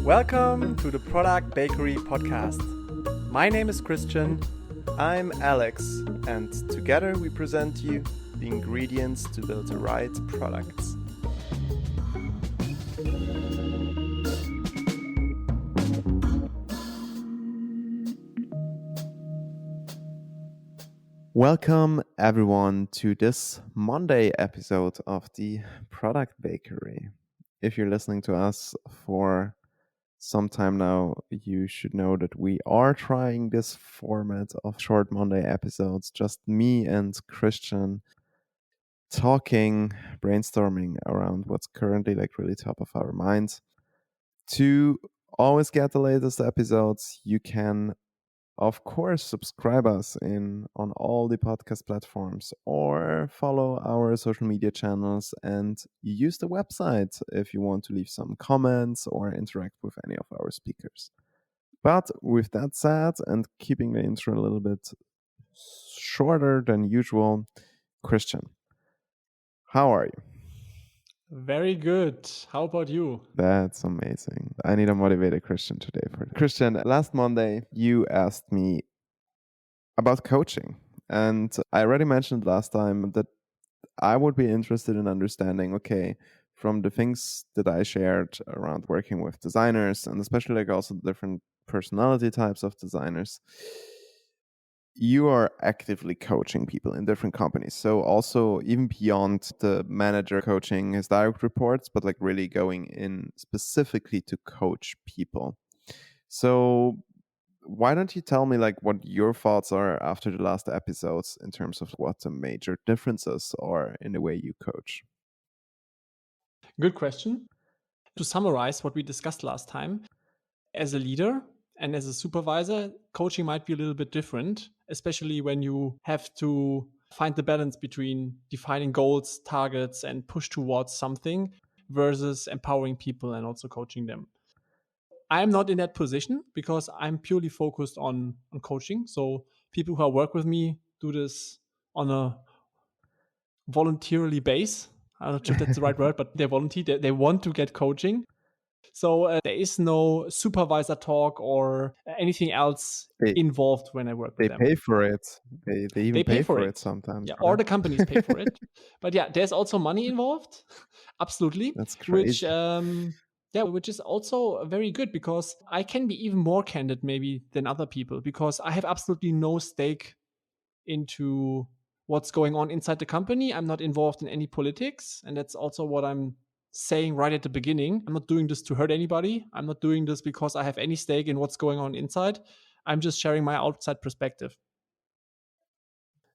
Welcome to the Product Bakery podcast. My name is Christian, I'm Alex, and together we present you the ingredients to build the right products. Welcome everyone to this Monday episode of the Product Bakery. If you're listening to us for some time now, you should know that we are trying this format of short Monday episodes, just me and Christian talking, brainstorming around what's currently really top of our minds. To always get the latest episodes, you can of course subscribe us on all the podcast platforms or follow our social media channels and use the website if you want to leave some comments or interact with any of our speakers. But with that said, and keeping the intro a little bit shorter than usual, Christian, how are you? Very good. How about you? That's amazing. I need a motivated Christian today. Christian, last Monday, you asked me about coaching. And I already mentioned last time that I would be interested in understanding, okay, from the things that I shared around working with designers and especially also different personality types of designers, you are actively coaching people in different companies. So also even beyond the manager coaching his direct reports, but really going in specifically to coach people. So why don't you tell me what your thoughts are after the last episodes in terms of what the major differences are in the way you coach? Good question. To summarize what we discussed last time, as a leader and as a supervisor, coaching might be a little bit different, especially when you have to find the balance between defining goals, targets, and push towards something versus empowering people and also coaching them. I'm not in that position because I'm purely focused on coaching. So people who work with me do this on a voluntarily base. I'm not sure if that's the right word, but they volunteer. They want to get coaching. So there is no supervisor talk or anything else involved when I work with them. They pay for it. They even pay for it sometimes. Yeah, or the companies pay for it. But yeah, there's also money involved. Absolutely. That's crazy. Which is also very good because I can be even more candid maybe than other people because I have absolutely no stake into what's going on inside the company. I'm not involved in any politics. And that's also what I'm saying right at the beginning. I'm not doing this to hurt anybody. I'm not doing this because I have any stake in what's going on inside. I'm just sharing my outside perspective.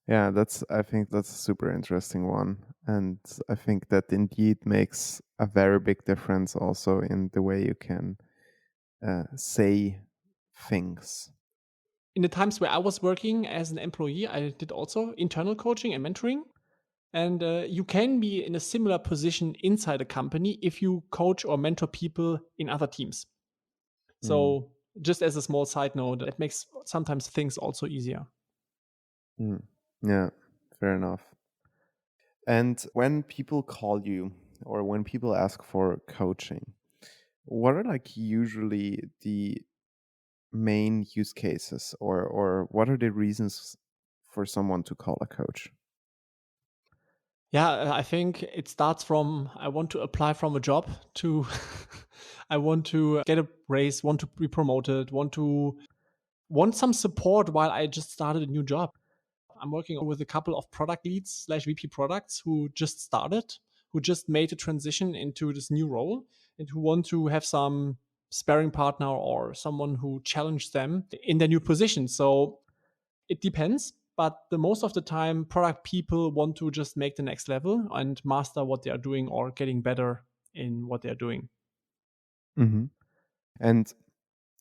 Yeah, I think that's a super interesting one. And I think that indeed makes a very big difference also in the way you can say things. In the times where I was working as an employee, I did also internal coaching and mentoring. And you can be in a similar position inside a company if you coach or mentor people in other teams. So just as a small side note, it makes sometimes things also easier. Yeah, fair enough. And when people call you or when people ask for coaching, what are usually the main use cases or what are the reasons for someone to call a coach? Yeah, I think it starts from I want to apply from a job to I want to get a raise, want to be promoted, want some support while I just started a new job. I'm working with a couple of product leads / VP products who just started, who just made a transition into this new role and who want to have some sparring partner or someone who challenged them in their new position. So it depends, but the most of the time product people want to just make the next level and master what they are doing or getting better in what they're doing. Mm-hmm. And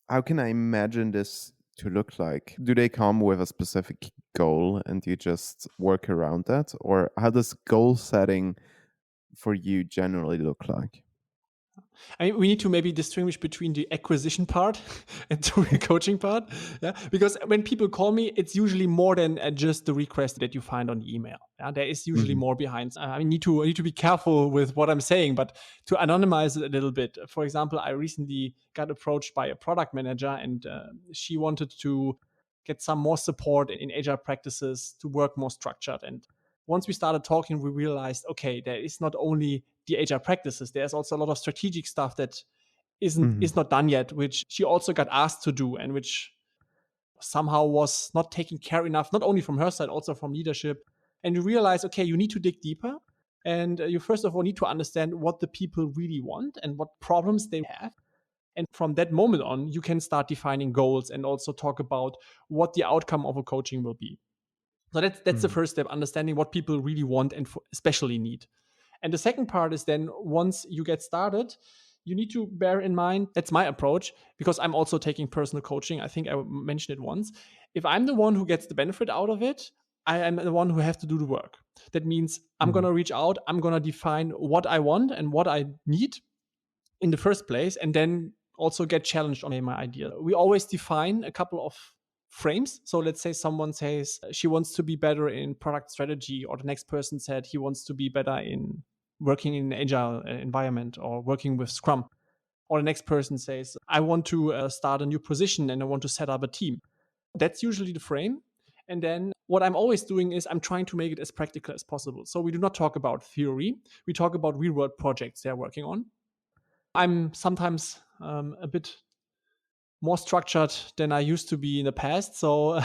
how can I imagine this to look like? Do they come with a specific goal and you just work around that? Or how does goal setting for you generally look like? I mean, we need to maybe distinguish between the acquisition part and the coaching part. Yeah, because when people call me, it's usually more than just the request that you find on the email. Yeah, there is usually Hmm. more behind. I need to be careful with what I'm saying, but to anonymize it a little bit. For example, I recently got approached by a product manager, and she wanted to get some more support in agile practices to work more structured. And once we started talking, we realized, okay, there is not only the agile practices, there's also a lot of strategic stuff that Hmm. is not done yet, which she also got asked to do, and which somehow was not taken care enough, not only from her side, also from leadership. And you realize, okay, you need to dig deeper, and you first of all need to understand what the people really want and what problems they have. And from that moment on, you can start defining goals and also talk about what the outcome of a coaching will be. So that's the Hmm. first step, understanding what people really want and especially need. And the second part is then once you get started, you need to bear in mind that's my approach because I'm also taking personal coaching. I think I mentioned it once. If I'm the one who gets the benefit out of it, I am the one who has to do the work. That means I'm going Hmm. to reach out, I'm going to define what I want and what I need in the first place, and then also get challenged on my idea. We always define a couple of frames. So let's say someone says she wants to be better in product strategy, or the next person said he wants to be better in working in an agile environment or working with Scrum. Or the next person says, I want to start a new position and I want to set up a team. That's usually the frame. And then what I'm always doing is I'm trying to make it as practical as possible. So we do not talk about theory. We talk about real world projects they're working on. I'm sometimes a bit more structured than I used to be in the past. So,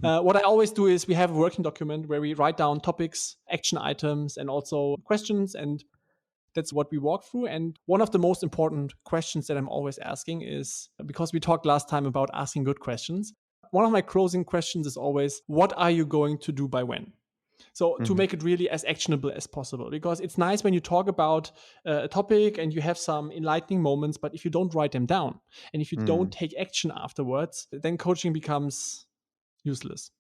what I always do is we have a working document where we write down topics, action items, and also questions. And that's what we walk through. And one of the most important questions that I'm always asking is because we talked last time about asking good questions. One of my closing questions is always, what are you going to do by when? So to Hmm. make it really as actionable as possible, because it's nice when you talk about a topic and you have some enlightening moments, but if you don't write them down and if you don't Hmm. take action afterwards, then coaching becomes useless.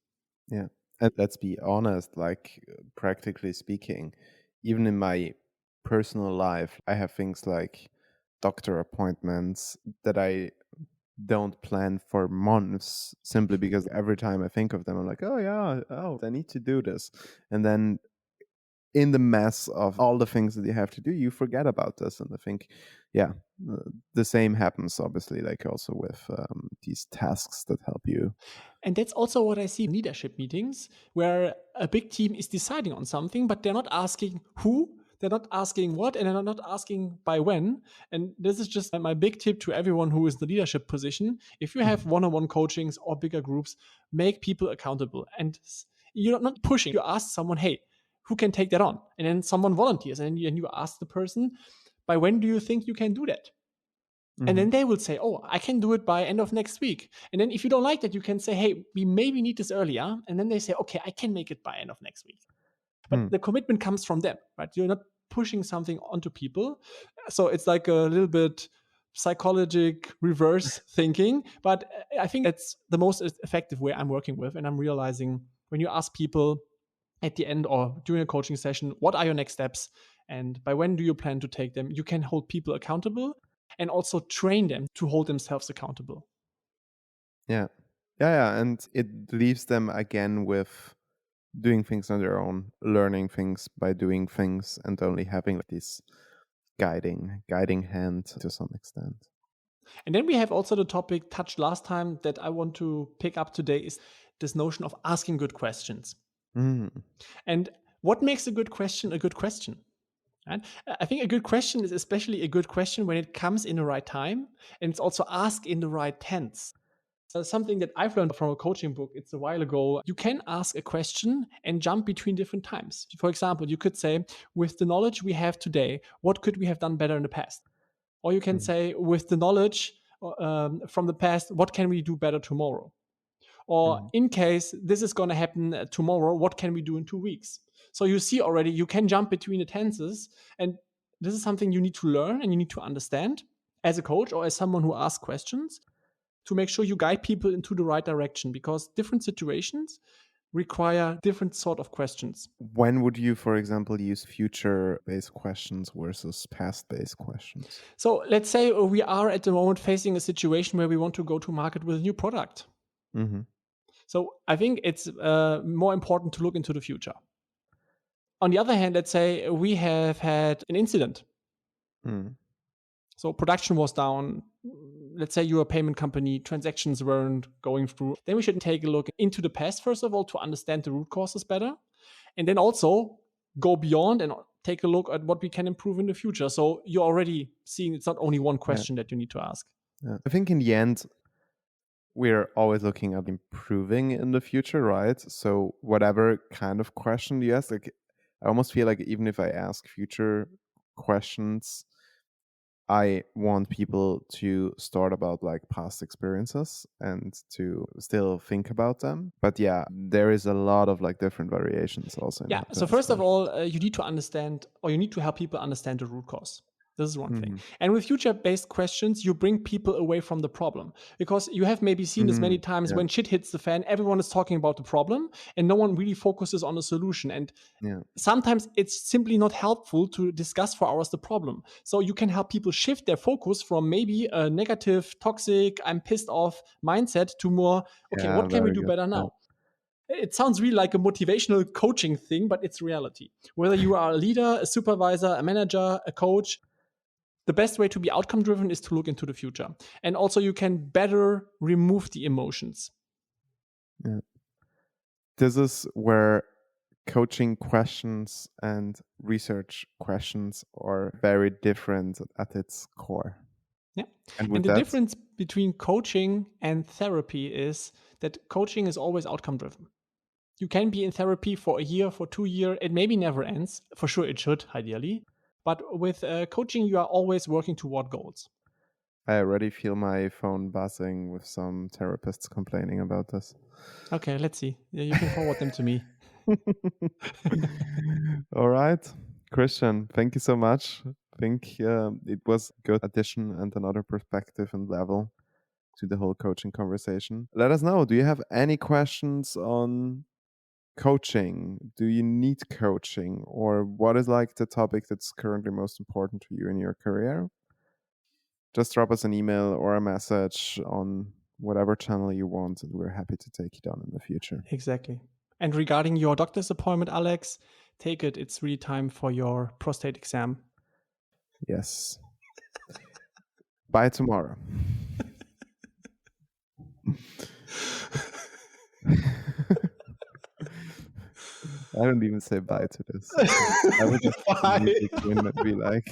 Yeah. And let's be honest, like practically speaking, even in my personal life, I have things like doctor appointments that I don't plan for months simply because every time I think of them, I'm like, oh, yeah, oh, I need to do this. And then in the mess of all the things that you have to do, you forget about this. And I think, yeah, uh, the same happens, obviously, like also with these tasks that help you. And that's also what I see in leadership meetings where a big team is deciding on something, but they're not asking who, they're not asking what, and they're not asking by when. And this is just my big tip to everyone who is in the leadership position. If you have Mhm. one on one coachings or bigger groups, make people accountable. And you're not pushing. You ask someone, hey, who can take that on? And then someone volunteers. And you ask the person, by when do you think you can do that? And Mhm. then they will say, oh, I can do it by end of next week. And then if you don't like that, you can say, hey, we maybe need this earlier. And then they say, okay, I can make it by end of next week. But Hmm. the commitment comes from them, right? You're not pushing something onto people. So it's like a little bit psychologic reverse thinking. But I think that's the most effective way I'm working with. And I'm realizing when you ask people at the end or during a coaching session, what are your next steps? And by when do you plan to take them? You can hold people accountable and also train them to hold themselves accountable. Yeah. Yeah, yeah. And it leaves them again with doing things on their own, learning things by doing things, and only having this guiding hand to some extent. And then we have also the topic touched last time that I want to pick up today is this notion of asking good questions. Mm. And what makes a good question a good question? Right? I think a good question is especially a good question when it comes in the right time and it's also asked in the right tense. So something that I've learned from a coaching book, it's a while ago. You can ask a question and jump between different times. For example, you could say, with the knowledge we have today, what could we have done better in the past? Or you can Mm. say, with the knowledge from the past, what can we do better tomorrow? Or Mm. in case this is going to happen tomorrow, what can we do in 2 weeks? So you see already, you can jump between the tenses. And this is something you need to learn and you need to understand as a coach or as someone who asks questions to make sure you guide people into the right direction because different situations require different sort of questions. When would you, for example, use future-based questions versus past-based questions? So let's say we are at the moment facing a situation where we want to go to market with a new product. Mm-hmm. So I think it's more important to look into the future. On the other hand, let's say we have had an incident. Mm. So production was down. Let's say you're a payment company, transactions weren't going through. Then we should take a look into the past, first of all, to understand the root causes better. And then also go beyond and take a look at what we can improve in the future. So you're already seeing it's not only one question that you need to ask. Yeah. I think in the end, we're always looking at improving in the future, right? So whatever kind of question you ask, like I almost feel like even if I ask future questions, I want people to start about like past experiences and to still think about them. But yeah, there is a lot of like different variations also. Yeah. So first of all, you need to understand, or you need to help people understand the root cause. This is one thing. And with future-based questions, you bring people away from the problem, because you have maybe seen this many times. When shit hits the fan, everyone is talking about the problem and no one really focuses on the solution. And sometimes it's simply not helpful to discuss for hours the problem. So you can help people shift their focus from maybe a negative, toxic, I'm pissed off mindset to more, okay, what can we do better now? It sounds really like a motivational coaching thing, but it's reality. Whether you are a leader, a supervisor, a manager, a coach, the best way to be outcome driven is to look into the future. And also you can better remove the emotions. Yeah. This is where coaching questions and research questions are very different at its core. Yeah. And the difference between coaching and therapy is that coaching is always outcome driven. You can be in therapy for a year, for 2 years. It maybe never ends. For sure it should, ideally. But with coaching, you are always working toward goals. I already feel my phone buzzing with some therapists complaining about this. Okay, let's see. You can forward them to me. All right. Christian, thank you so much. I think it was a good addition and another perspective and level to the whole coaching conversation. Let us know. Do you have any questions on coaching? Do you need coaching? Or what is like the topic that's currently most important to you in your career? Just drop us an email or a message on whatever channel you want, and we're happy to take it on in the future. Exactly. And regarding your doctor's appointment, Alex, take it. It's really time for your prostate exam. Yes. Bye tomorrow. I don't even say bye to this. I would just music and be like